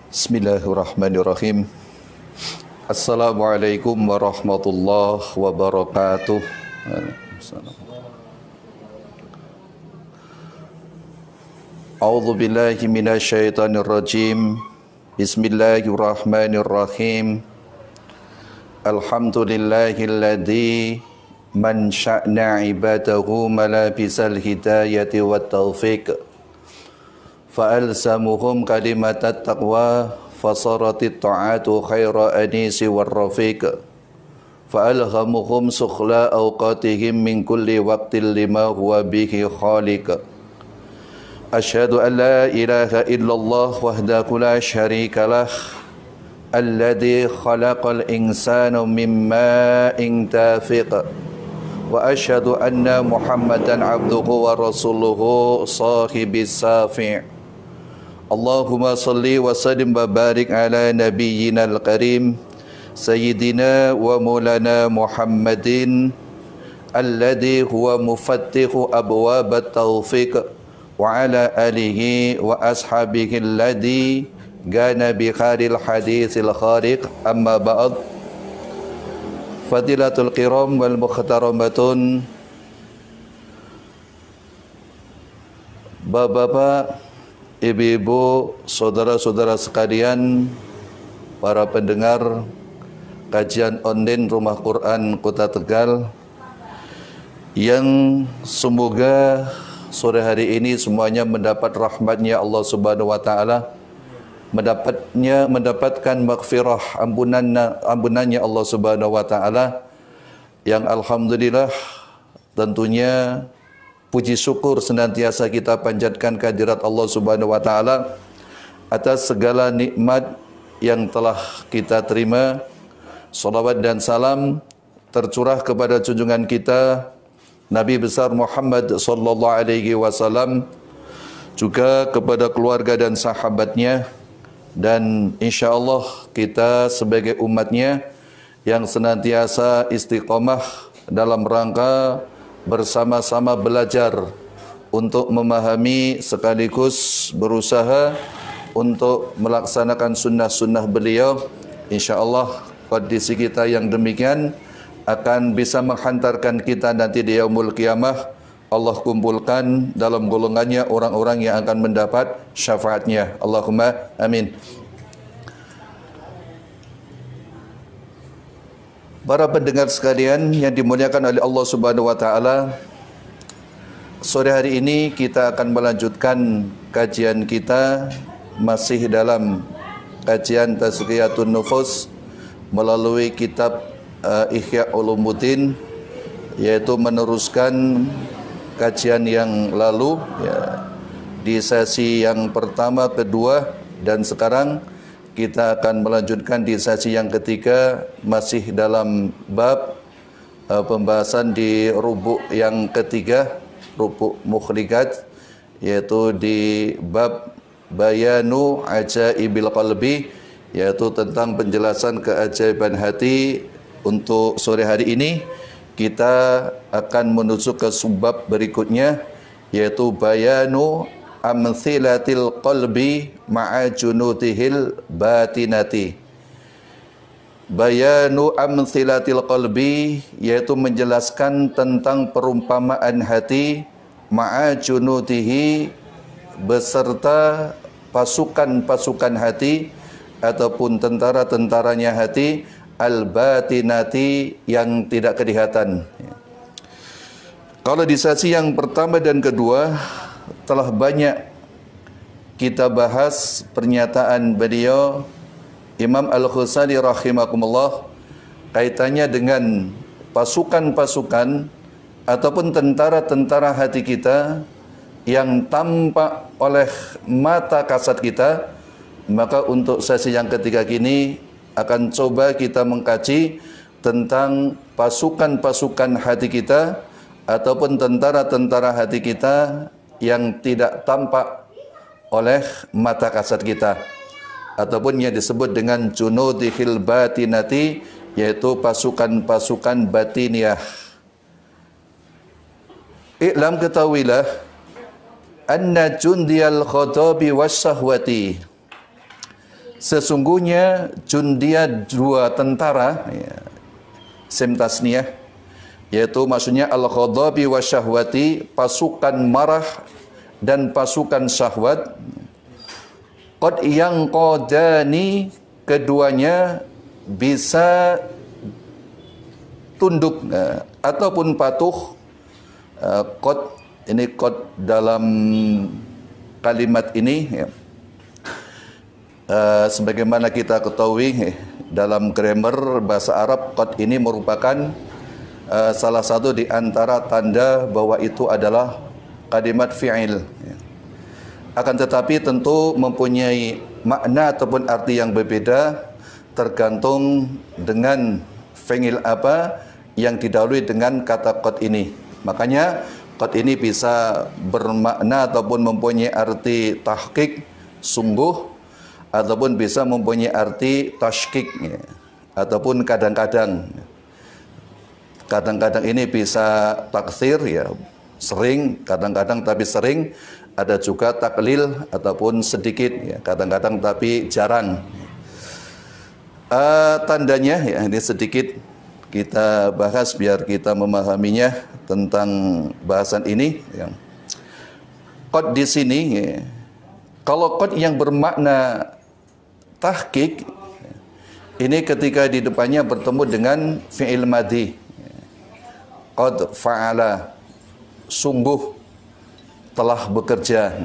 Bismillahirrahmanirrahim. Assalamualaikum warahmatullahi wabarakatuh. A'udzu billahi minasyaitonir rajim. Bismillahirrahmanirrahim. Alhamdulillahilladzi man sya'na ibadahu malabisal hidayati wat taufiq. فألزمهم كلمة التقوى فصارت الطاعات خير أنيس والرفيق فألهمهم سخلاء أوقاتهم من كل وقت لما هو به خالق أشهد أن لا إله إلا الله وحده لا شريك له الذي خلق الإنسان من ماء دافق وأشهد أن محمدا عبده ورسوله صاحب السافع Allahumma salli wa sallim wa barik ala nabiyyina al-karim Sayyidina wa maulana Muhammadin alladhi huwa mufattihu abwab at-tawfiq wa ala alihi wa ashabihi alladhi gana bi kharil hadithil khariq amma ba'd Fadilatul kiram wal muhtaramatun Bapak-bapak, ibu-ibu, saudara-saudara sekalian, para pendengar kajian online Rumah Quran Kota Tegal, yang semoga sore hari ini semuanya mendapat rahmatnya Allah Subhanahu wa taala, mendapatkan maghfirah ampunannya Allah Subhanahu wa taala, yang alhamdulillah tentunya puji syukur senantiasa kita panjatkan kehadirat Allah Subhanahu wa taala atas segala nikmat yang telah kita terima. Salawat dan salam tercurah kepada junjungan kita Nabi besar Muhammad sallallahu alaihi wasallam, juga kepada keluarga dan sahabatnya, dan insyaallah kita sebagai umatnya yang senantiasa istiqomah dalam rangka bersama-sama belajar untuk memahami sekaligus berusaha untuk melaksanakan sunnah-sunnah beliau. InsyaAllah kondisi kita yang demikian akan bisa menghantarkan kita nanti di yaumul qiyamah. Allah kumpulkan dalam golongannya orang-orang yang akan mendapat syafaatnya. Allahumma amin. Para pendengar sekalian yang dimuliakan oleh Allah Subhanahu wa taala, sore hari ini kita akan melanjutkan kajian kita masih dalam kajian Tazkiyatun Nufus melalui kitab Ihya Ulumuddin, yaitu meneruskan kajian yang lalu ya, di sesi yang pertama, kedua, dan sekarang kita akan melanjutkan di sesi yang ketiga, masih dalam bab pembahasan di rubuk yang ketiga, rubuk mukhlikat, yaitu di bab bayanu ajaibil qalbi, yaitu tentang penjelasan keajaiban hati. Untuk sore hari ini kita akan menuju ke subbab berikutnya, yaitu bayanu amthilatil qalbi ma'a junutihil batinati. Bayanu amthilatil qalbi, yaitu menjelaskan tentang perumpamaan hati, ma'a junutihi, beserta pasukan-pasukan hati ataupun tentara-tentaranya hati, al-batinati, yang tidak kelihatan. Kalau di sesi yang pertama dan kedua telah banyak kita bahas pernyataan beliau Imam Al-Ghazali rahimakumullah kaitannya dengan pasukan-pasukan ataupun tentara-tentara hati kita yang tampak oleh mata kasat kita. Maka untuk sesi yang ketiga kini akan coba kita mengkaji tentang pasukan-pasukan hati kita ataupun tentara-tentara hati kita yang tidak tampak oleh mata kasat kita, ataupun yang disebut dengan junudihil batinati, yaitu pasukan-pasukan batiniah. I'lam, ketahuilah, anna jundiyal khadabi wasyahwati, Sesungguhnya jundia dua tentara, ya, sim tasniyah, yaitu maksudnya al-ghadabi wa syahwati, pasukan marah dan pasukan syahwat. Qad yang qadani, keduanya bisa tunduk ataupun patuh. Qad ini qad dalam kalimat ini, ya. Sebagaimana kita ketahui dalam grammar bahasa Arab, qad ini merupakan salah satu di antara tanda bahwa itu adalah kalimat fi'il. Akan tetapi tentu mempunyai makna ataupun arti yang berbeda tergantung dengan fi'il apa yang didahului dengan kata qad ini. Makanya qad ini bisa bermakna ataupun mempunyai arti tahqiq, sungguh, ataupun bisa mempunyai arti tashkik, ya, ataupun kadang-kadang ini bisa taksir, ya, sering, kadang-kadang tapi sering, ada juga taklil ataupun sedikit, ya, kadang-kadang tapi jarang. Tandanya, ya, ini sedikit kita bahas biar kita memahaminya tentang bahasan ini, ya. Qad di sini, ya, kalau qad yang bermakna tahqiq, ini ketika di depannya bertemu dengan fi'il madhi, qad fa'ala, sungguh telah bekerja.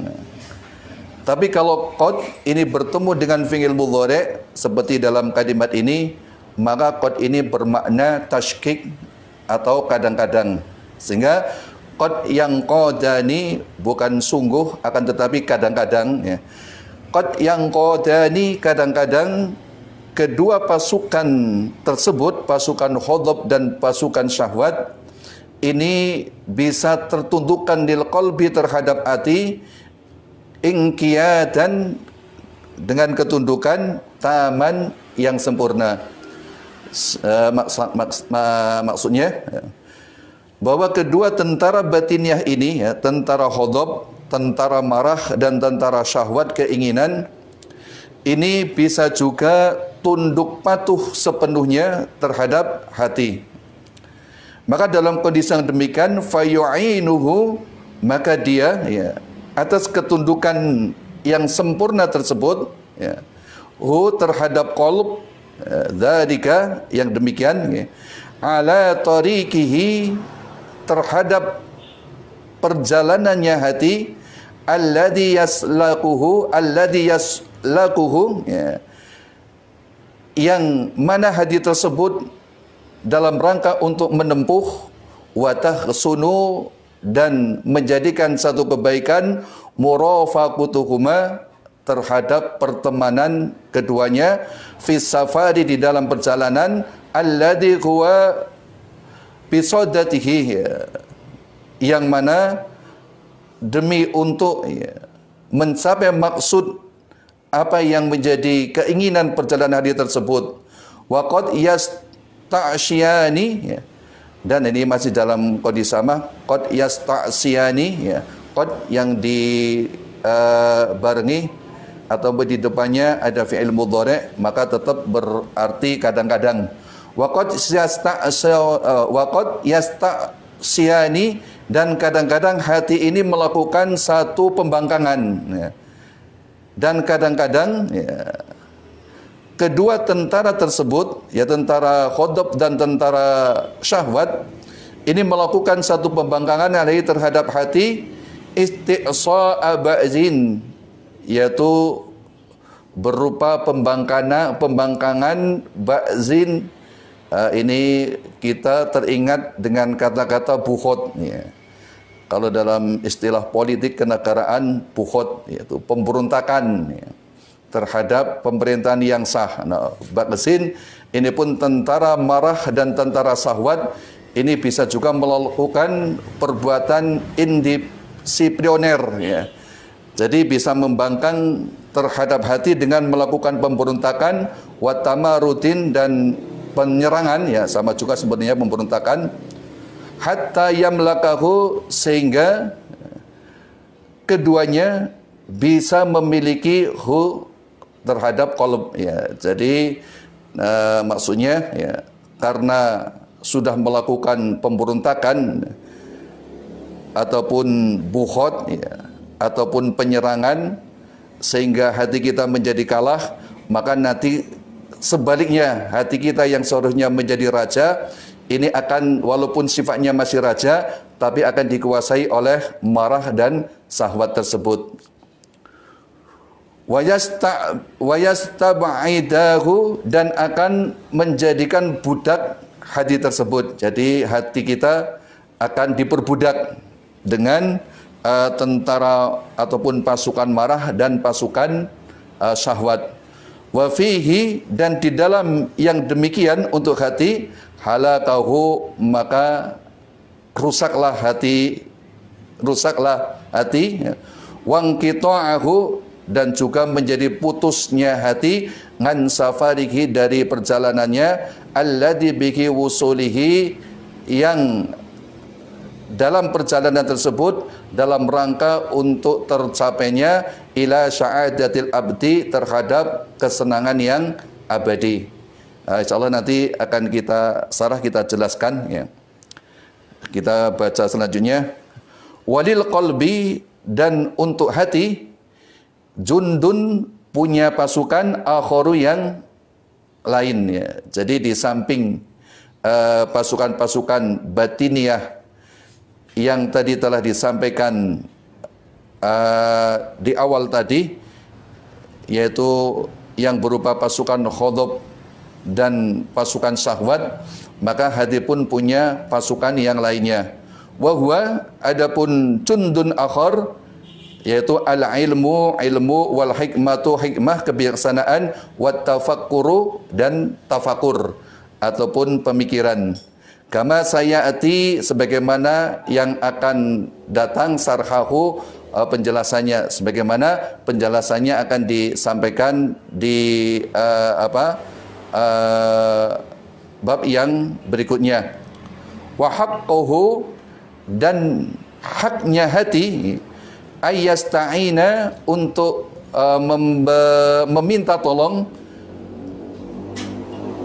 Tapi kalau qad ini bertemu dengan fi'il mudhari' seperti dalam kalimat ini, maka qad ini bermakna tashkik atau kadang-kadang. Sehingga qad yang qadani bukan sungguh, akan tetapi kadang-kadang, ya. Qad yang qadani, kadang-kadang kedua pasukan tersebut, pasukan ghadab dan pasukan syahwat, ini bisa tertundukkan lil qalbi, terhadap hati, inqiyadan, dengan ketundukan taman yang sempurna. Maksudnya bahwa kedua tentara batiniah ini, ya, tentara ghadab, tentara marah dan tentara syahwat, keinginan, ini bisa juga tunduk patuh sepenuhnya terhadap hati. Maka dalam kondisi yang demikian, fayu'inuhu, maka dia, ya, atas ketundukan yang sempurna tersebut, ya, terhadap qalb, dzalika, yang demikian, ya, ala tariqihi, terhadap perjalanannya hati, alladhi yaslaquhu, ya, yang mana hati tersebut dalam rangka untuk menempuh, wa tahsunu, dan menjadikan satu kebaikan, murafaqutuhuma, terhadap pertemanan keduanya, fis safari, di dalam perjalanan, alladhi huwa bisaddatihi, ya, yang mana demi untuk, ya, mencapai maksud apa yang menjadi keinginan perjalanan hati tersebut. Wa qad yasta'syani, ya, dan ini masih dalam kondisi sama, qad yasta'syani, ya, qad yang dibarengi atau di depannya ada fi'il mudhari', maka tetap berarti kadang-kadang. Wa qad yasta'syani, dan kadang-kadang hati ini melakukan satu pembangkangan, ya. Dan kadang-kadang, ya, kedua tentara tersebut, ya, tentara ghadab dan tentara syahwat, ini melakukan satu pembangkangan terhadap hati, isti'sa'a ba'zin, yaitu berupa pembangkangan ba'zin. Ini kita teringat dengan kata-kata bukhot, ya. Kalau dalam istilah politik kenegaraan, bukhot, yaitu pemberontakan, ya, terhadap pemerintahan yang sah. Nah, ba'zin ini pun tentara marah dan tentara syahwat, ini bisa juga melakukan perbuatan indisipliner, ya. Jadi bisa membangkang terhadap hati dengan melakukan pemberontakan, watamarutin, dan penyerangan, ya, sama juga sebenarnya pemberontakan, hatta yamlakahu, sehingga keduanya bisa memiliki terhadap qalb ya. Jadi maksudnya ya, karena sudah melakukan pemberontakan ataupun buhot ya, ataupun penyerangan sehingga hati kita menjadi kalah, maka nanti sebaliknya hati kita yang seharusnya menjadi raja ini akan, walaupun sifatnya masih raja, tapi akan dikuasai oleh marah dan syahwat tersebut. Wayastabaidahu, dan akan menjadikan budak hati tersebut. Jadi hati kita akan diperbudak dengan tentara ataupun pasukan marah dan pasukan syahwat. Wa fihi, dan di dalam yang demikian untuk hati, halakahu, maka rusaklah hati, wangqita'ahu, dan juga menjadi putusnya hati, ngan safarihi, dari perjalanannya, alladzi bihi wusulihi, yang dalam perjalanan tersebut dalam rangka untuk tercapainya ila sya'adatil abdi, terhadap kesenangan yang abadi. Insyaallah nanti akan kita sarah, kita jelaskan ya. Kita baca selanjutnya. Walil qalbi, dan untuk hati, jundun, punya pasukan, akharu, yang lain ya. Jadi di samping pasukan-pasukan batiniyah yang tadi telah disampaikan di awal tadi, yaitu yang berupa pasukan khadab dan pasukan syahwat, maka hati pun punya pasukan yang lainnya. Wa huwa, adapun jundun akhar, yaitu al-ilmu, ilmu, wal hikmatu, hikmah, kebijaksanaan, wat tafakkuru, dan tafakur ataupun pemikiran. Kama sayati, sebagaimana yang akan datang, sarhahu, penjelasannya, sebagaimana penjelasannya akan disampaikan di bab yang berikutnya. Wa haqquhu, dan haknya hati, ayyasta'ina, untuk meminta tolong,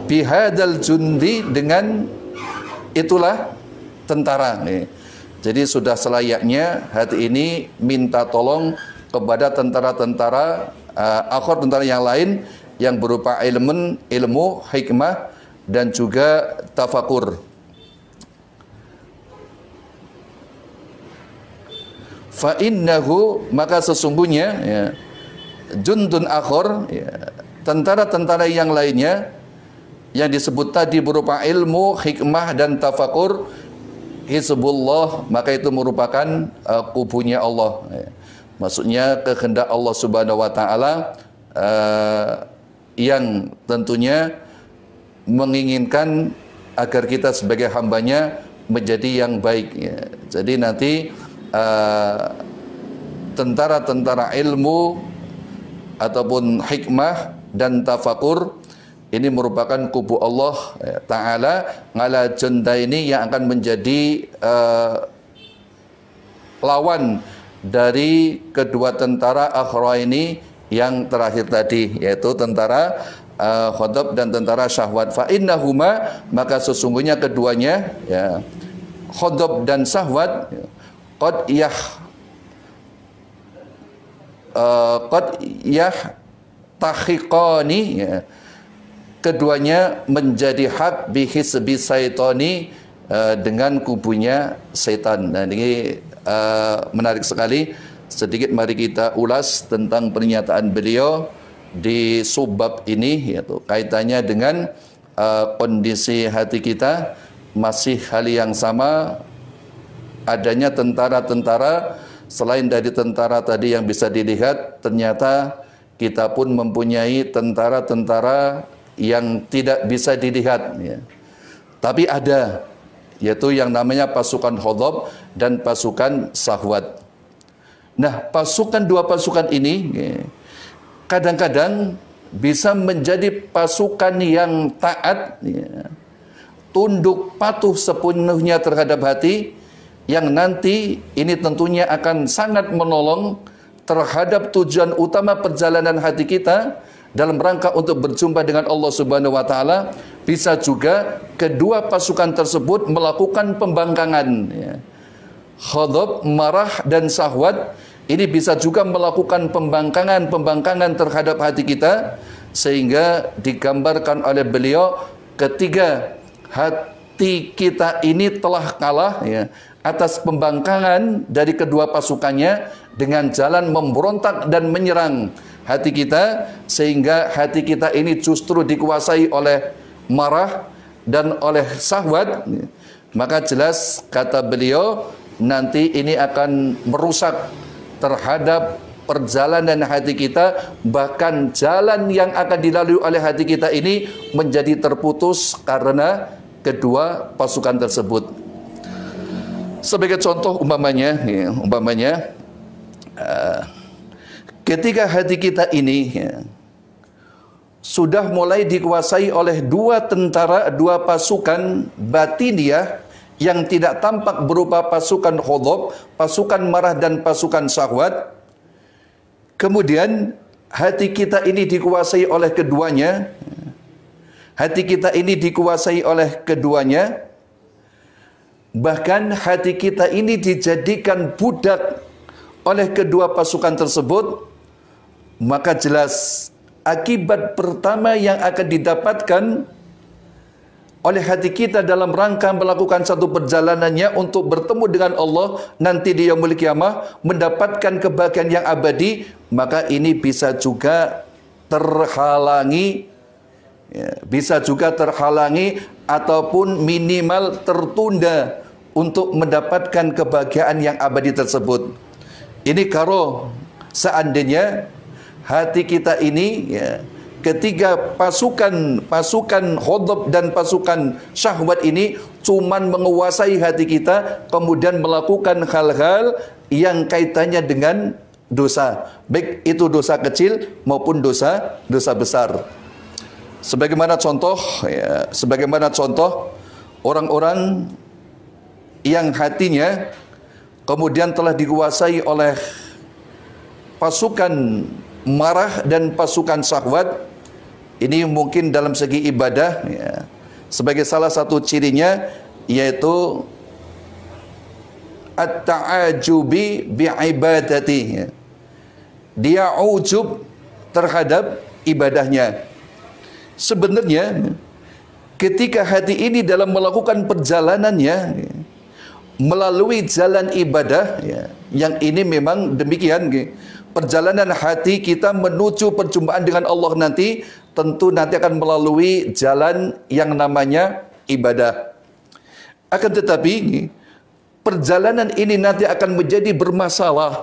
bihadal jundi, dengan itulah tentara. Jadi sudah selayaknya hati ini minta tolong kepada tentara-tentara akhir, tentara yang lain, yang berupa ilmu, hikmah, dan juga tafakur. Fa innahu, maka sesungguhnya ya, jundun akhir ya, tentara-tentara yang lainnya yang disebut tadi berupa ilmu, hikmah, dan tafakur, hizbullah, maka itu merupakan kubunya Allah ya. Maksudnya kehendak Allah Subhanahu wa taala, yang tentunya menginginkan agar kita sebagai hambanya menjadi yang baik ya. Jadi nanti tentara-tentara ilmu ataupun hikmah dan tafakur ini merupakan kubu Allah Ta'ala ngala jenda ini, yang akan menjadi lawan dari kedua tentara akhra ini yang terakhir tadi, yaitu tentara khadab dan tentara syahwat. Fa innahuma, maka sesungguhnya keduanya ya, khadab dan syahwat, qad tahiqani ya, keduanya menjadi hak bihisbi syaitani, dengan kubunya setan. Nah ini menarik sekali. Sedikit mari kita ulas tentang pernyataan beliau di subbab ini, yaitu kaitannya dengan kondisi hati kita. Masih hal yang sama, adanya tentara-tentara, selain dari tentara tadi yang bisa dilihat, ternyata kita pun mempunyai tentara-tentara yang tidak bisa dilihat ya. Tapi ada, yaitu yang namanya pasukan khadab dan pasukan syahwat. Nah, dua pasukan ini kadang-kadang bisa menjadi pasukan yang taat ya, tunduk patuh sepenuhnya terhadap hati, yang nanti ini tentunya akan sangat menolong terhadap tujuan utama perjalanan hati kita, dalam rangka untuk berjumpa dengan Allah Subhanahu wa taala, bisa juga kedua pasukan tersebut melakukan pembangkangan, ya. Ghadab, marah dan syahwat ini bisa juga melakukan pembangkangan terhadap hati kita, sehingga digambarkan oleh beliau ketika hati kita ini telah kalah, ya, atas pembangkangan dari kedua pasukannya dengan jalan memberontak dan menyerang hati kita, sehingga hati kita ini justru dikuasai oleh marah dan oleh syahwat, maka jelas kata beliau nanti ini akan merusak terhadap perjalanan hati kita, bahkan jalan yang akan dilalui oleh hati kita ini menjadi terputus karena kedua pasukan tersebut. Sebagai contoh umpamanya, ketika hati kita ini, ya, sudah mulai dikuasai oleh dua pasukan batiniah yang tidak tampak berupa pasukan ghadab, pasukan marah dan pasukan syahwat. Kemudian hati kita ini dikuasai oleh keduanya. Hati kita ini dikuasai oleh keduanya. Bahkan hati kita ini dijadikan budak oleh kedua pasukan tersebut. Maka jelas akibat pertama yang akan didapatkan oleh hati kita dalam rangka melakukan satu perjalanannya untuk bertemu dengan Allah nanti di yaumul qiyamah, mendapatkan kebahagiaan yang abadi, maka ini bisa juga terhalangi, ya, bisa juga terhalangi ataupun minimal tertunda untuk mendapatkan kebahagiaan yang abadi tersebut. Ini kalau seandainya hati kita ini, ya, ketiga pasukan ghadab dan pasukan syahwat ini cuman menguasai hati kita, kemudian melakukan hal-hal yang kaitannya dengan dosa, baik itu dosa kecil maupun dosa besar. Sebagaimana contoh orang-orang yang hatinya kemudian telah dikuasai oleh pasukan marah dan pasukan syahwat. Ini mungkin dalam segi ibadah, ya, sebagai salah satu cirinya yaitu at-ta'ajubi bi'ibadati, ya. Dia ujub terhadap ibadahnya. Sebenarnya ketika hati ini dalam melakukan perjalanannya, ya, melalui jalan ibadah, ya, yang ini memang demikian, ya. Perjalanan hati kita menuju perjumpaan dengan Allah nanti tentu nanti akan melalui jalan yang namanya ibadah. Akan tetapi perjalanan ini nanti akan menjadi bermasalah.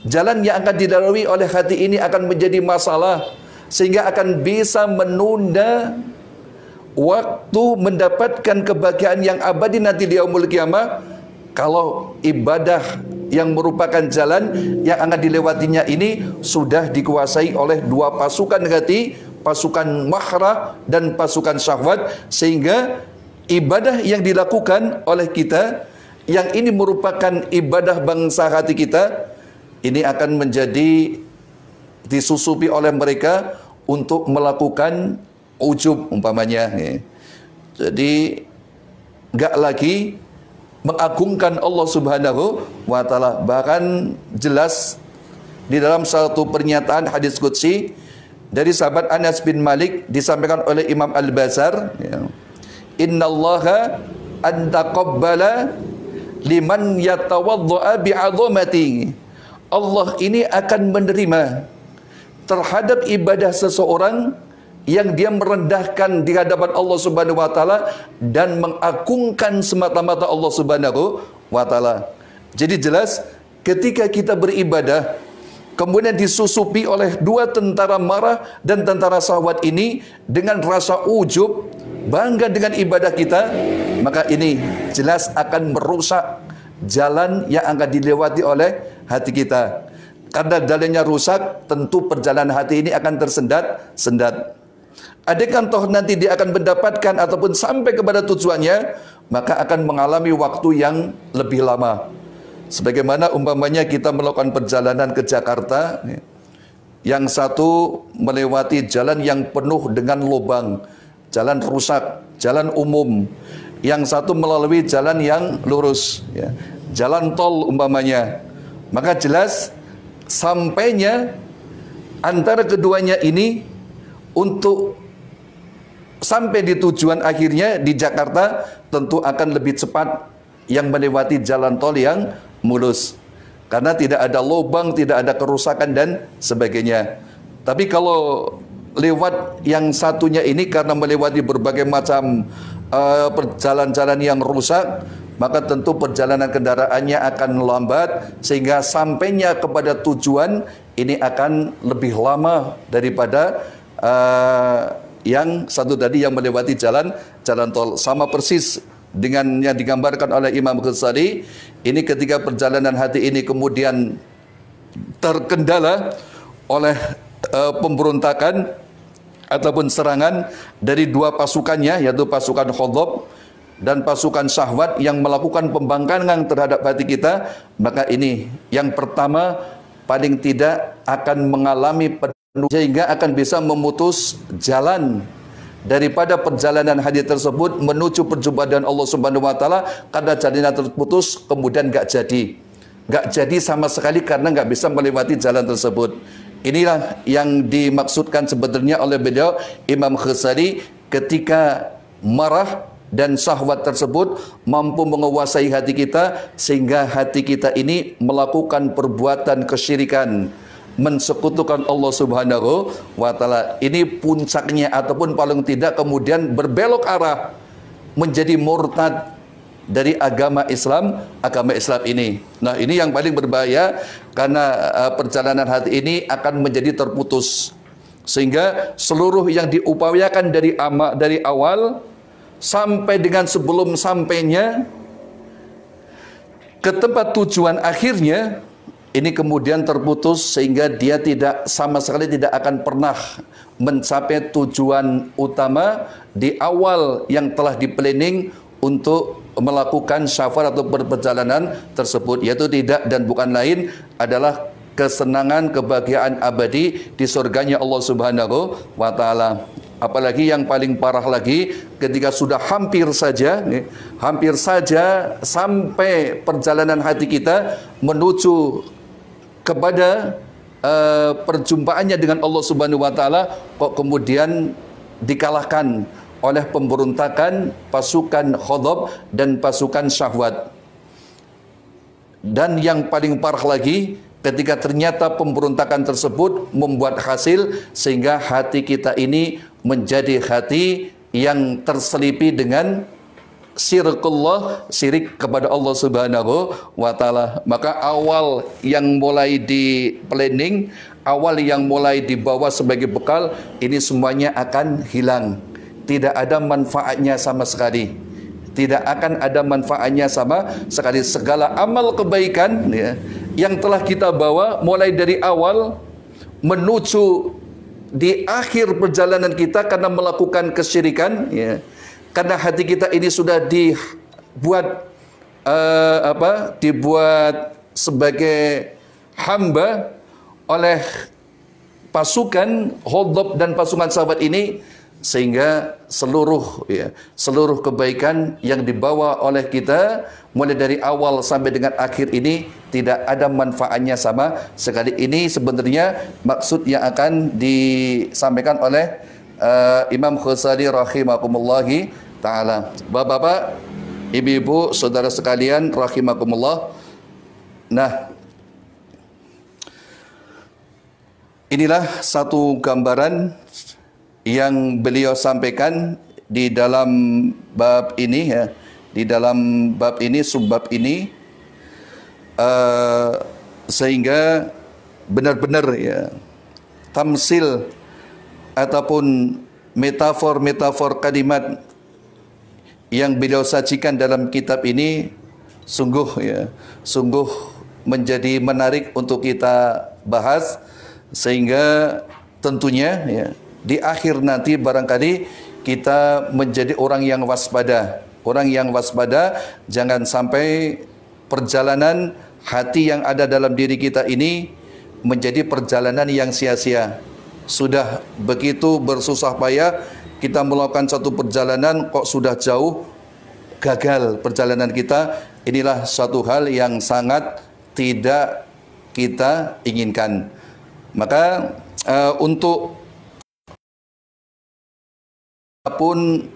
Jalan yang akan dilalui oleh hati ini akan menjadi masalah, sehingga akan bisa menunda waktu mendapatkan kebahagiaan yang abadi nanti di yaumul qiyamah. Kalau ibadah yang merupakan jalan yang akan dilewatinya ini sudah dikuasai oleh dua pasukan hati, pasukan marah dan pasukan syahwat, sehingga ibadah yang dilakukan oleh kita yang ini merupakan ibadah bangsa hati kita ini akan menjadi disusupi oleh mereka untuk melakukan ujub umpamanya. Jadi enggak lagi mengagungkan Allah Subhanahu wa taala. Bahkan jelas di dalam satu pernyataan hadis qudsi dari sahabat Anas bin Malik disampaikan oleh Imam Al-Bazar, ya, innallaha antaqabbala liman yatawaddaa bi'azamati. Allah ini akan menerima terhadap ibadah seseorang yang dia merendahkan di hadapan Allah Subhanahu wa taala dan mengagungkan semata-mata Allah Subhanahu wa taala. Jadi jelas ketika kita beribadah kemudian disusupi oleh dua tentara marah dan tentara syahwat ini dengan rasa ujub, bangga dengan ibadah kita, maka ini jelas akan merusak jalan yang akan dilewati oleh hati kita. Karena jalannya rusak, tentu perjalanan hati ini akan tersendat-sendat. Adakah toh nanti dia akan mendapatkan ataupun sampai kepada tujuannya, maka akan mengalami waktu yang lebih lama. Sebagaimana umpamanya kita melakukan perjalanan ke Jakarta, Yang satu melewati jalan yang penuh dengan lubang, jalan rusak, jalan umum. Yang satu melalui jalan yang lurus, ya, jalan tol umpamanya. Maka jelas sampainya antara keduanya ini, untuk sampai di tujuan akhirnya di Jakarta tentu akan lebih cepat yang melewati jalan tol yang mulus, karena tidak ada lubang, tidak ada kerusakan dan sebagainya. Tapi kalau lewat yang satunya ini karena melewati berbagai macam perjalanan yang rusak, maka tentu perjalanan kendaraannya akan lambat, sehingga sampainya kepada tujuan ini akan lebih lama daripada yang satu tadi yang melewati jalan tol. Sama persis dengan yang digambarkan oleh Imam Ghazali. Ini ketika perjalanan hati ini kemudian terkendala oleh pemberontakan ataupun serangan dari dua pasukannya, yaitu pasukan Khadab dan pasukan Syahwat yang melakukan pembangkangan terhadap hati kita, maka ini yang pertama paling tidak akan mengalami penuh, sehingga akan bisa memutus jalan daripada perjalanan hati tersebut menuju perjumpaan dengan Allah Subhanahu wa taala, karena jalannya terputus, kemudian enggak jadi sama sekali karena enggak bisa melewati jalan tersebut. Inilah yang dimaksudkan sebenarnya oleh beliau Imam Ghazali ketika marah dan syahwat tersebut mampu menguasai hati kita, sehingga hati kita ini melakukan perbuatan kesyirikan, mensekutukan Allah Subhanahu wa taala. Ini puncaknya, ataupun paling tidak kemudian berbelok arah menjadi murtad dari agama Islam ini. Nah, ini yang paling berbahaya, karena perjalanan hati ini akan menjadi terputus, sehingga seluruh yang diupayakan dari awal sampai dengan sebelum sampainya ke tempat tujuan akhirnya ini kemudian terputus, sehingga dia tidak sama sekali tidak akan pernah mencapai tujuan utama di awal yang telah di-planning untuk melakukan safar atau perjalanan tersebut, yaitu tidak dan bukan lain adalah kesenangan, kebahagiaan abadi di surganya Allah Subhanahu wa taala. Apalagi yang paling parah lagi ketika sudah hampir saja sampai perjalanan hati kita menuju kepada perjumpaannya dengan Allah Subhanahu wa taala, kok kemudian dikalahkan oleh pemberontakan pasukan Khadab dan pasukan Syahwat. Dan yang paling parah lagi, ketika ternyata pemberontakan tersebut membuat hasil, sehingga hati kita ini menjadi hati yang terselipi dengan syirik kepada Allah Subhanahu wa taala. Maka awal yang mulai di planning, awal yang mulai dibawa sebagai bekal, ini semuanya akan hilang. Tidak ada manfaatnya sama sekali. Tidak akan ada manfaatnya sama sekali. Segala amal kebaikan, ya, yang telah kita bawa mulai dari awal menuju di akhir perjalanan kita karena melakukan kesyirikan, ya, karena hati kita ini sudah dibuat dibuat sebagai hamba oleh pasukan Khadab dan pasukan sahabat ini, sehingga seluruh kebaikan yang dibawa oleh kita mulai dari awal sampai dengan akhir ini tidak ada manfaatnya sama sekali. Ini sebenarnya maksud yang akan disampaikan oleh Imam Ghazali rahimakumullah taala. Bapak-bapak, ibu-ibu, saudara sekalian rahimakumullah. Nah, inilah satu gambaran yang beliau sampaikan di dalam bab ini, ya, di dalam bab ini, subbab ini, sehingga benar-benar, ya, tamsil ataupun metafor kalimat yang beliau sajikan dalam kitab ini sungguh menjadi menarik untuk kita bahas, sehingga tentunya, ya, di akhir nanti barangkali kita menjadi orang yang waspada. Orang yang waspada, jangan sampai perjalanan hati yang ada dalam diri kita ini menjadi perjalanan yang sia-sia. Sudah begitu bersusah payah kita melakukan satu perjalanan, kok sudah jauh, gagal perjalanan kita. Inilah suatu hal yang sangat tidak kita inginkan. Maka untuk pun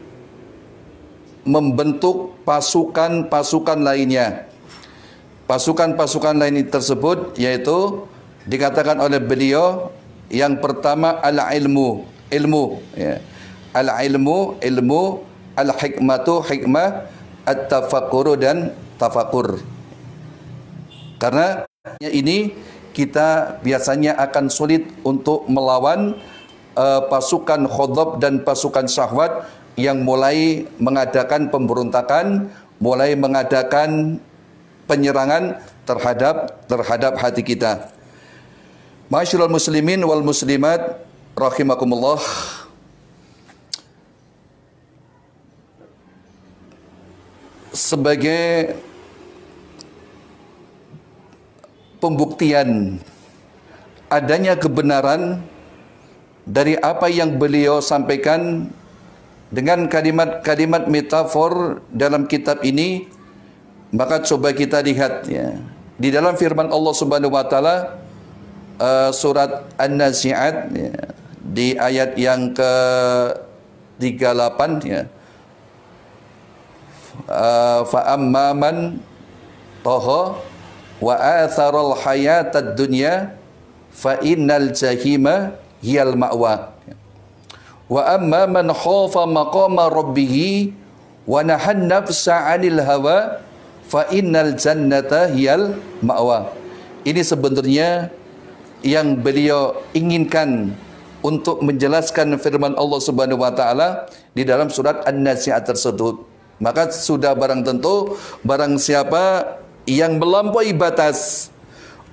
membentuk pasukan-pasukan lainnya. Pasukan-pasukan lain tersebut yaitu dikatakan oleh beliau, yang pertama al-ilmu, ilmu ya. Al-ilmu, ilmu, al-hikmatu, hikmah, at-tafakkuru dan tafakur. Karena ini kita biasanya akan sulit untuk melawan pasukan khadab dan pasukan syahwat yang mulai mengadakan pemberontakan, mulai mengadakan penyerangan terhadap hati kita. Ma'asyiral muslimin wal muslimat rahimakumullah. Sebagai pembuktian adanya kebenaran dari apa yang beliau sampaikan dengan kalimat-kalimat metafor dalam kitab ini, maka coba kita lihat ya, di dalam firman Allah Subhanahu wa taala surat An-Nazi'at ya, di ayat yang ke-38 ya. Fa amma man tagha wa atharal hayatad dunya fa innal jahima hiyal ma'wa. Wa amma man khafa maqama rabbih wa nahan nafsa 'anil hawa fa innal jannata hiyal ma'wa. Ini sebenarnya yang beliau inginkan untuk menjelaskan firman Allah Subhanahu wa taala di dalam surat An-Nazi'at tersebut. Maka sudah barang tentu barang siapa yang melampaui batas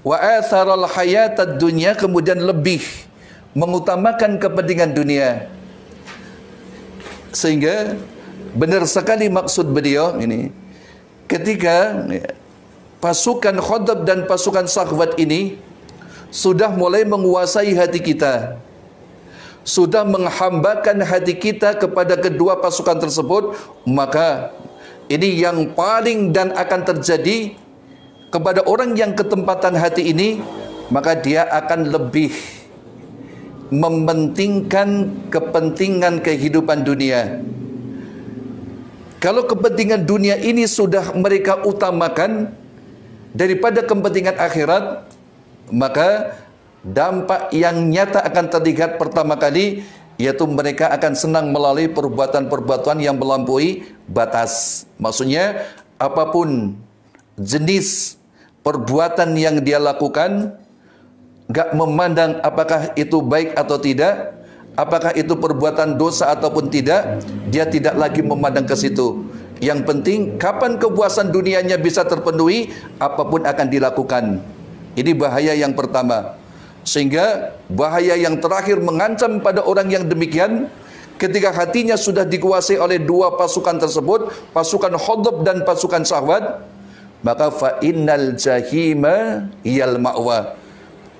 wa atharal hayatad dunya, kemudian lebih mengutamakan kepentingan dunia, sehingga benar sekali maksud beliau ini ketika pasukan khadab dan pasukan syahwat ini sudah mulai menguasai hati kita, sudah menghambakan hati kita kepada kedua pasukan tersebut, maka ini yang paling dan akan terjadi kepada orang yang ketempatan hati ini, maka dia akan lebih mementingkan kepentingan kehidupan dunia. Kalau kepentingan dunia ini sudah mereka utamakan daripada kepentingan akhirat, maka dampak yang nyata akan terlihat pertama kali, yaitu mereka akan senang melalui perbuatan-perbuatan yang melampaui batas. Maksudnya apapun jenis perbuatan yang dia lakukan, gak memandang apakah itu baik atau tidak, apakah itu perbuatan dosa ataupun tidak, dia tidak lagi memandang ke situ. Yang penting kapan kepuasan dunianya bisa terpenuhi, apapun akan dilakukan. Ini bahaya yang pertama. Sehingga bahaya yang terakhir mengancam pada orang yang demikian, ketika hatinya sudah dikuasai oleh dua pasukan tersebut, pasukan khadab dan pasukan syahwat, maka fa innal jahima hiyal ma'wa.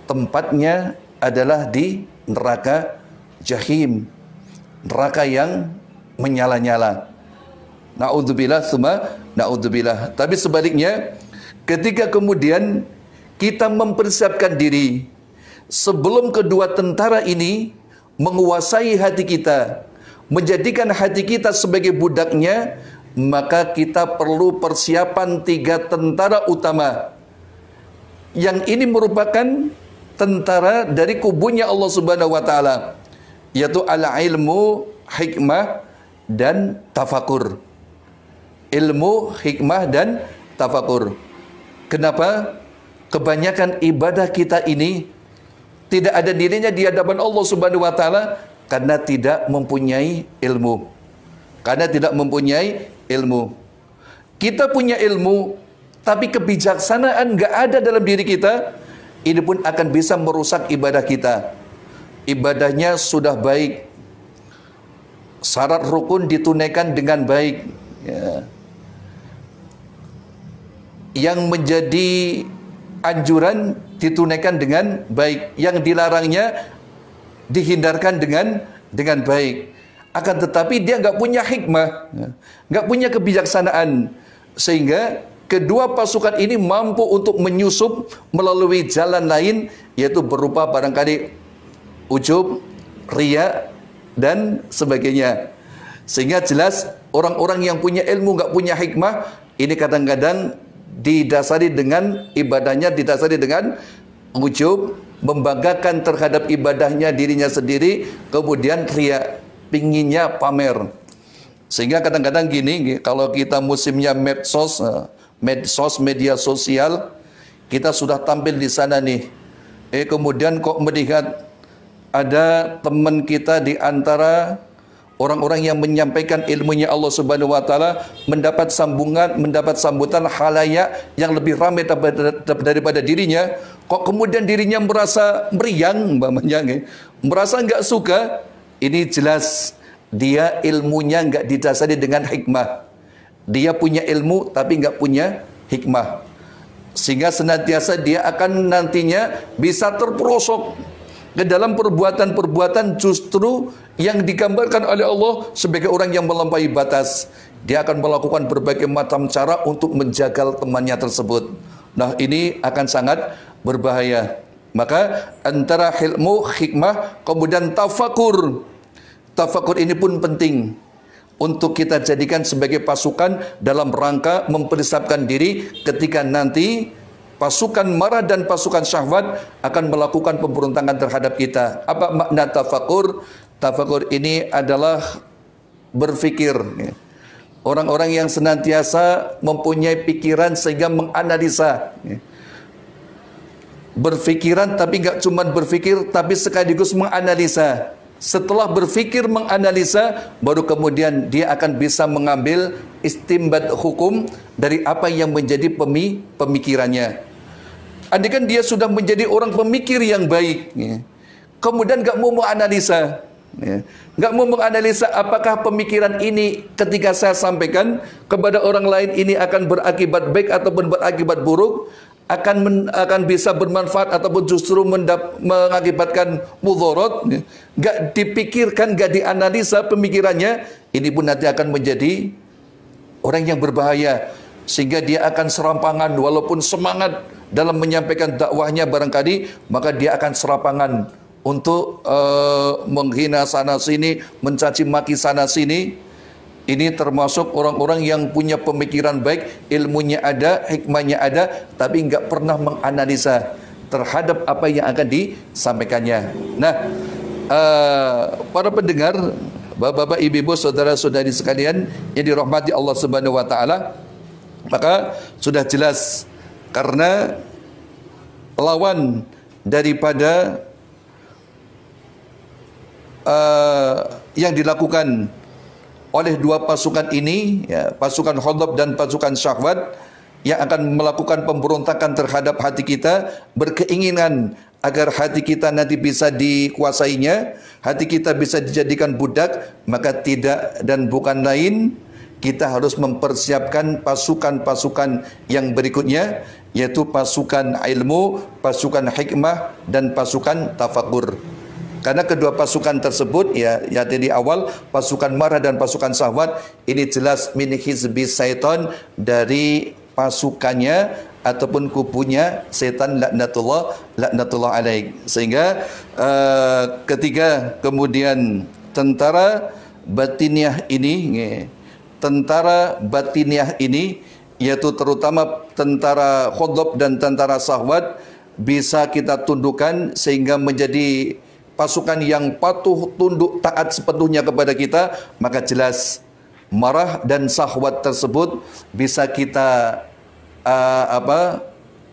Tempatnya adalah di neraka jahim, neraka yang menyala-nyala. Na'udzubillah summa na'udzubillah. Tapi sebaliknya, ketika kemudian kita mempersiapkan diri sebelum kedua tentara ini menguasai hati kita, menjadikan hati kita sebagai budaknya, maka kita perlu persiapan 3 tentara utama. Yang ini merupakan tentara dari kubunya Allah Subhanahu wa taala, yaitu al-ilmu, hikmah dan tafakur. Ilmu, hikmah dan tafakur. Kenapa? Kebanyakan ibadah kita ini tidak ada nilainya di hadapan Allah Subhanahu wa taala karena tidak mempunyai ilmu. Karena tidak mempunyai ilmu. Kita punya ilmu, tapi kebijaksanaan enggak ada dalam diri kita, ini pun akan bisa merusak ibadah kita. Ibadahnya sudah baik, syarat rukun ditunaikan dengan baik ya. Yang menjadi anjuran ditunaikan dengan baik, yang dilarangnya dihindarkan dengan baik. Akan tetapi dia nggak punya hikmah, nggak punya kebijaksanaan, sehingga kedua pasukan ini mampu untuk menyusup melalui jalan lain, yaitu berupa barangkali ujub, riya, dan sebagainya. Sehingga jelas orang-orang yang punya ilmu nggak punya hikmah, ini kadang-kadang didasari dengan ibadahnya, didasari dengan ujub, membanggakan terhadap ibadahnya dirinya sendiri, kemudian riya, pinginnya pamer. Sehingga kadang-kadang gini, kalau kita musimnya medsos, media sosial, kita sudah tampil di sana nih, kemudian kok melihat ada teman kita di antara orang-orang yang menyampaikan ilmunya Allah Subhanahu wa taala mendapat sambungan, mendapat sambutan khalayak yang lebih ramai daripada dirinya, kok kemudian dirinya merasa meriang, merasa enggak suka. Ini jelas dia ilmunya enggak didasari dengan hikmah. Dia punya ilmu tapi enggak punya hikmah. Sehingga senantiasa dia akan nantinya bisa terperosok ke dalam perbuatan-perbuatan justru yang digambarkan oleh Allah sebagai orang yang melampaui batas. Dia akan melakukan berbagai macam cara untuk menjagal temannya tersebut. Nah, ini akan sangat berbahaya. Maka antara ilmu, hikmah, kemudian tafakur. Tafakur ini pun penting untuk kita jadikan sebagai pasukan dalam rangka mempersiapkan diri ketika nanti pasukan marah dan pasukan syahwat akan melakukan pemberontakan terhadap kita. Apa makna tafakur? Tafakur ini adalah berfikir. Orang-orang yang senantiasa mempunyai pikiran sehingga menganalisa. Berfikiran tapi nggak cuma berfikir, tapi sekaligus menganalisa. Setelah berfikir menganalisa, baru kemudian dia akan bisa mengambil istimbat hukum dari apa yang menjadi pemikirannya. Andaikan dia sudah menjadi orang pemikir yang baik, kemudian nggak mau menganalisa, nggak mau menganalisa apakah pemikiran ini ketika saya sampaikan kepada orang lain ini akan berakibat baik ataupun berakibat buruk, akan bisa bermanfaat ataupun justru mengakibatkan mudarat, nggak dipikirkan, nggak dianalisa pemikirannya, ini pun nanti akan menjadi orang yang berbahaya, sehingga dia akan serampangan walaupun semangat dalam menyampaikan dakwahnya barangkali, maka dia akan serampangan untuk menghina sana sini, mencaci maki sana sini. Ini termasuk orang-orang yang punya pemikiran baik, ilmunya ada, hikmahnya ada, tapi enggak pernah menganalisa terhadap apa yang akan disampaikannya. Nah, para pendengar, bapak-bapak, ibu-ibu, saudara-saudari sekalian yang dirahmati Allah Subhanahu wa taala, maka sudah jelas karena lawan daripada yang dilakukan oleh dua pasukan ini, pasukan Khadab dan pasukan Syahwat, yang akan melakukan pemberontakan terhadap hati kita, berkeinginan agar hati kita nanti bisa dikuasainya, hati kita bisa dijadikan budak, maka tidak dan bukan lain, kita harus mempersiapkan pasukan-pasukan yang berikutnya, yaitu pasukan ilmu, pasukan hikmah, dan pasukan tafakur. Karena kedua pasukan tersebut, ya dari awal, pasukan marah dan pasukan syahwat, ini jelas min hizbi syaitan, dari pasukannya ataupun kubunya setan, laknatullah alaih. Sehingga ketika kemudian tentara batiniah ini, yaitu terutama tentara Khadab dan tentara syahwat, bisa kita tundukkan sehingga menjadi pasukan yang patuh, tunduk, taat sepenuhnya kepada kita, maka jelas marah dan syahwat tersebut bisa kita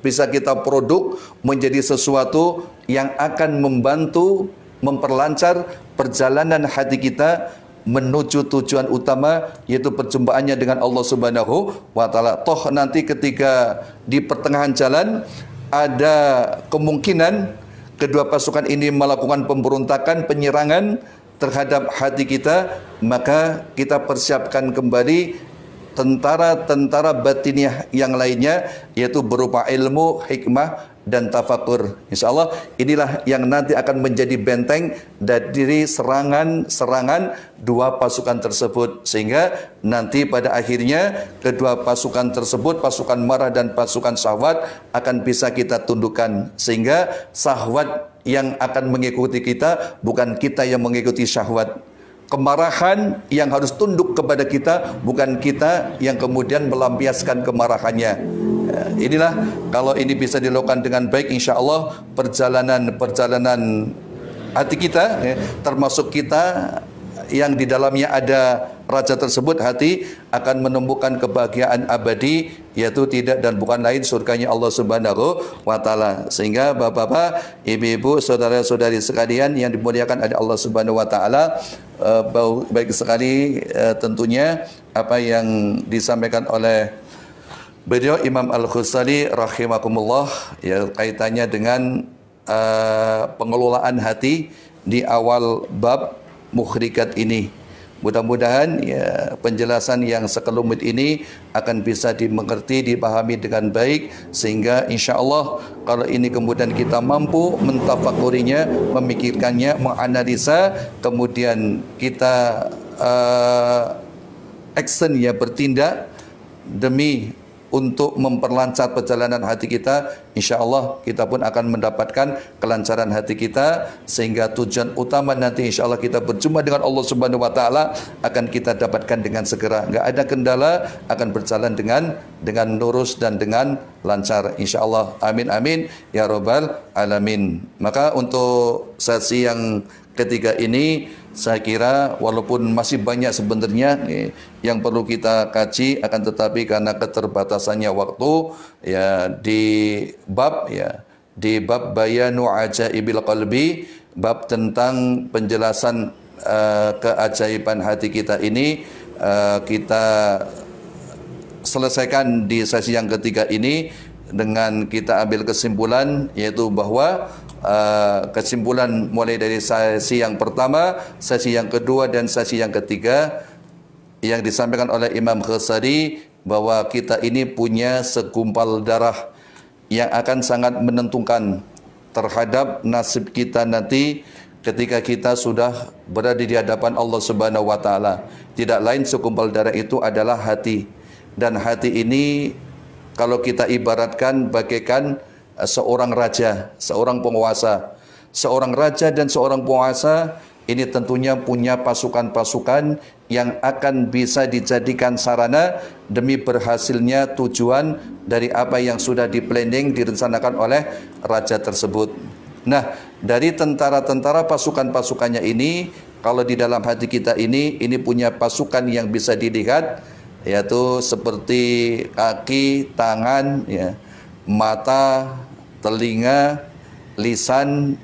bisa kita produk menjadi sesuatu yang akan membantu memperlancar perjalanan hati kita menuju tujuan utama, yaitu perjumpaannya dengan Allah Subhanahu wa taala. Toh nanti ketika di pertengahan jalan ada kemungkinan kedua pasukan ini melakukan pemberontakan, penyerangan terhadap hati kita, maka kita persiapkan kembali tentara-tentara batiniah yang lainnya, yaitu berupa ilmu, hikmah, dan tafakur. InsyaAllah inilah yang nanti akan menjadi benteng dari serangan-serangan dua pasukan tersebut, sehingga nanti pada akhirnya kedua pasukan tersebut, pasukan marah dan pasukan syahwat, akan bisa kita tundukkan, sehingga syahwat yang akan mengikuti kita, bukan kita yang mengikuti syahwat. Kemarahan yang harus tunduk kepada kita, bukan kita yang kemudian melampiaskan kemarahannya. Inilah, kalau ini bisa dilakukan dengan baik, insya Allah perjalanan hati kita, termasuk kita yang di dalamnya ada raja tersebut, hati akan menemukan kebahagiaan abadi, yaitu tidak dan bukan lain surganya Allah Subhanahu wa taala. Sehingga bapak-bapak, ibu-ibu, saudara-saudari sekalian yang dimuliakan oleh Allah Subhanahu wa taala, baik sekali tentunya apa yang disampaikan oleh beliau Imam Al-Ghazali rahimakumullah, ya, kaitannya dengan pengelolaan hati di awal bab mukhrikat ini. Mudah-mudahan ya, penjelasan yang sekelumit ini akan bisa dimengerti, dipahami dengan baik, sehingga insya Allah kalau ini kemudian kita mampu mentafakurinya, memikirkannya, menganalisa, kemudian kita action, ya, bertindak demi untuk memperlancar perjalanan hati kita, insya Allah kita pun akan mendapatkan kelancaran hati kita, sehingga tujuan utama nanti insya Allah kita berjumpa dengan Allah Subhanahu wa taala akan kita dapatkan dengan segera. Enggak ada kendala, akan berjalan dengan lurus dan dengan lancar insya Allah. Amin amin ya rabbal alamin. Maka untuk sesi yang ketiga ini, saya kira walaupun masih banyak sebenarnya yang perlu kita kaji, akan tetapi karena keterbatasannya waktu, ya, di bab bayanu ajaibil qalbi, bab tentang penjelasan keajaiban hati kita ini, kita selesaikan di sesi yang ketiga ini dengan kita ambil kesimpulan, yaitu bahwa kesimpulan mulai dari sesi yang pertama, sesi yang kedua dan sesi yang ketiga yang disampaikan oleh Imam Ghazali, bahwa kita ini punya segumpal darah yang akan sangat menentukan terhadap nasib kita nanti ketika kita sudah berada di hadapan Allah Subhanahu wa taala. Tidak lain, segumpal darah itu adalah hati. Dan hati ini kalau kita ibaratkan bagaikan seorang raja, seorang penguasa. Seorang raja dan seorang penguasa ini tentunya punya pasukan-pasukan yang akan bisa dijadikan sarana demi berhasilnya tujuan dari apa yang sudah di-planning, direncanakan oleh raja tersebut. Nah, dari tentara-tentara pasukan-pasukannya ini, kalau di dalam hati kita ini punya pasukan yang bisa dilihat, yaitu seperti kaki, tangan, ya, mata, telinga, lisan,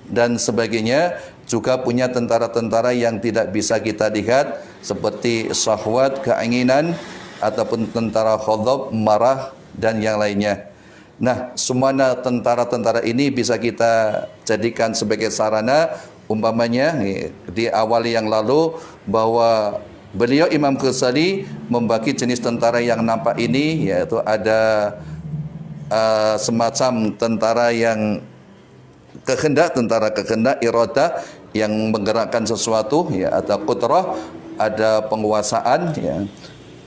dan sebagainya. Juga punya tentara-tentara yang tidak bisa kita lihat, seperti syahwat, keinginan, ataupun tentara ghadab, marah, dan yang lainnya. Nah, semua tentara-tentara ini bisa kita jadikan sebagai sarana. Umpamanya di awal yang lalu, bahwa beliau Imam Ghazali membagi jenis tentara yang nampak ini, yaitu ada semacam tentara yang tentara kehendak, iradah, yang menggerakkan sesuatu, ya, ada qudrah, ada penguasaan, ya,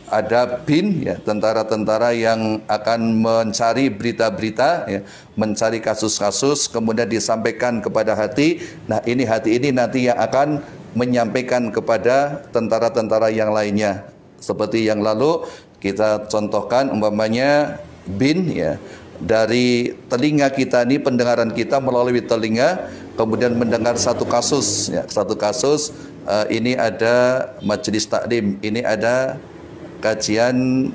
ada bin, ya, tentara-tentara yang akan mencari berita-berita, ya, mencari kasus-kasus, kemudian disampaikan kepada hati. Nah, ini hati ini nanti yang akan menyampaikan kepada tentara-tentara yang lainnya. Seperti yang lalu kita contohkan, umpamanya bin, ya, dari telinga kita ini, pendengaran kita melalui telinga, kemudian mendengar satu kasus, ya, ini ada majelis taklim, ini ada kajian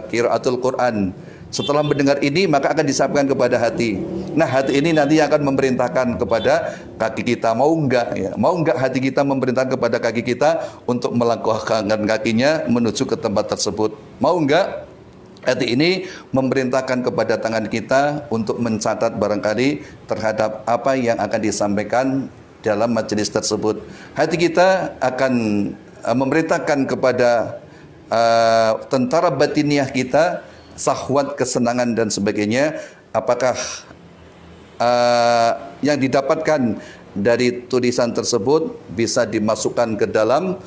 qiraatul Quran. Setelah mendengar ini, maka akan disampaikan kepada hati. Nah, hati ini nanti akan memerintahkan kepada kaki kita, mau enggak, ya, mau enggak hati kita memerintahkan kepada kaki kita untuk melangkahkan kakinya menuju ke tempat tersebut. Mau enggak hati ini memerintahkan kepada tangan kita untuk mencatat barangkali terhadap apa yang akan disampaikan dalam majelis tersebut. Hati kita akan memerintahkan kepada tentara batiniah kita, syahwat, kesenangan, dan sebagainya, apakah yang didapatkan dari tulisan tersebut bisa dimasukkan ke dalam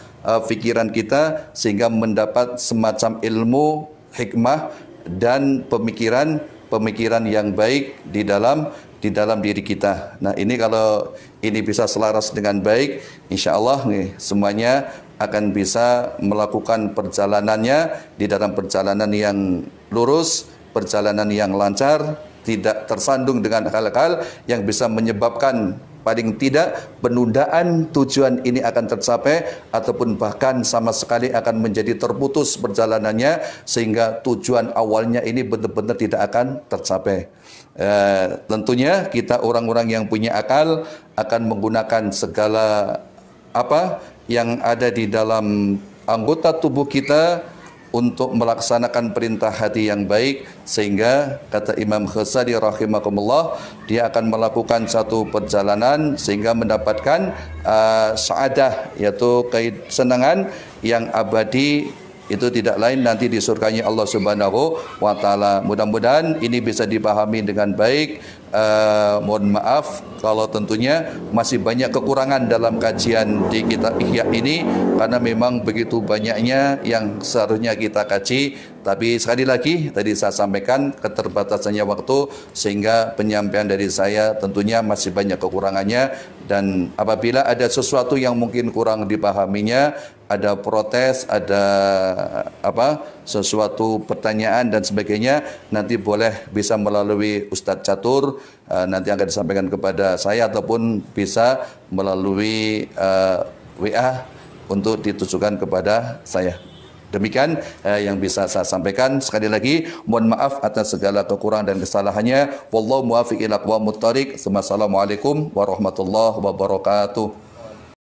fikiran kita sehingga mendapat semacam ilmu, hikmah dan pemikiran yang baik di dalam diri kita. Nah, ini kalau ini bisa selaras dengan baik, insya Allah nih semuanya akan bisa melakukan perjalanannya di dalam perjalanan yang lurus, perjalanan yang lancar, tidak tersandung dengan hal-hal yang bisa menyebabkan paling tidak penundaan tujuan ini akan tercapai ataupun bahkan sama sekali akan menjadi terputus perjalanannya sehingga tujuan awalnya ini benar-benar tidak akan tercapai. Tentunya kita orang-orang yang punya akal akan menggunakan segala apa yang ada di dalam anggota tubuh kita untuk melaksanakan perintah hati yang baik, sehingga kata Imam Ghazali rahimahumullah, dia akan melakukan satu perjalanan sehingga mendapatkan sa'adah, yaitu kesenangan yang abadi, itu tidak lain nanti di surganya Allah Subhanahu wa taala. Mudah-mudahan ini bisa dipahami dengan baik. Mohon maaf kalau tentunya masih banyak kekurangan dalam kajian di kitab Ihya ini karena memang begitu banyaknya yang seharusnya kita kaji, tapi sekali lagi tadi saya sampaikan keterbatasannya waktu sehingga penyampaian dari saya tentunya masih banyak kekurangannya, dan apabila ada sesuatu yang mungkin kurang dipahaminya, ada protes, ada sesuatu pertanyaan dan sebagainya, nanti boleh bisa melalui Ustadz Catur, nanti akan disampaikan kepada saya ataupun bisa melalui WA untuk ditujukan kepada saya. Demikian yang bisa saya sampaikan. Sekali lagi mohon maaf atas segala kekurangan dan kesalahannya. Wallahu muwaffiq ila aqwamit thoriq. Wassalamualaikum warahmatullahi wabarakatuh.